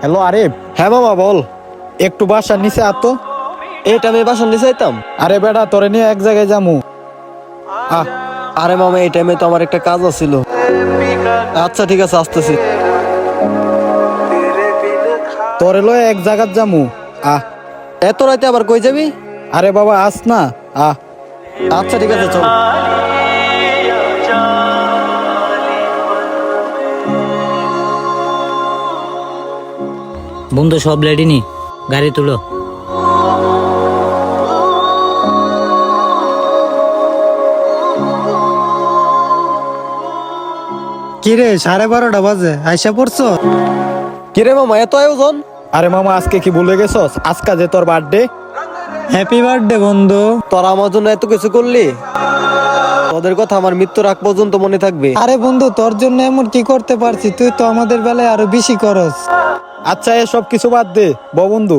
Hello Arif. হ্যাঁ মামা বল। একটু বাসার নিচে আত তো। এইটা আমি বাসার নিচে আইতাম। আরে বেটা তোরে নিয়ে এক জায়গায় যামু। আহ আরে মামা এই টাইমে তো আমার একটা কাজ আছিল। আচ্ছা ঠিক আছে আসতেছি। তোরে লয়ে এক জায়গায় যামু। আহ এত রাতে আবার কই যাবি? আরে বাবা আস না। আহ আচ্ছা ঠিক আছে চল। বন্ধু সব রেডি নি, গাড়ি তুলো। কিরে 12:30 বাজে আইসা পড়ছো? কিরে মামা এত আয়োজন? আরে মামা আজকে কি ভুলে গেছস? আজকে যে তোর বার্থডে। হ্যাপি বার্থডে বন্ধু। তোরা আমার জন্য এত কিছু করলি, তোদের কথা আমার মৃত্যুর আগ পর্যন্ত মনে থাকবে। আরে বন্ধু তোর জন্য এমন কি করতে পারছি, তুই তো আমাদের বেলায় আরো বেশি করস। আচ্ছা এসব কিছু বাদ দে বন্ধু।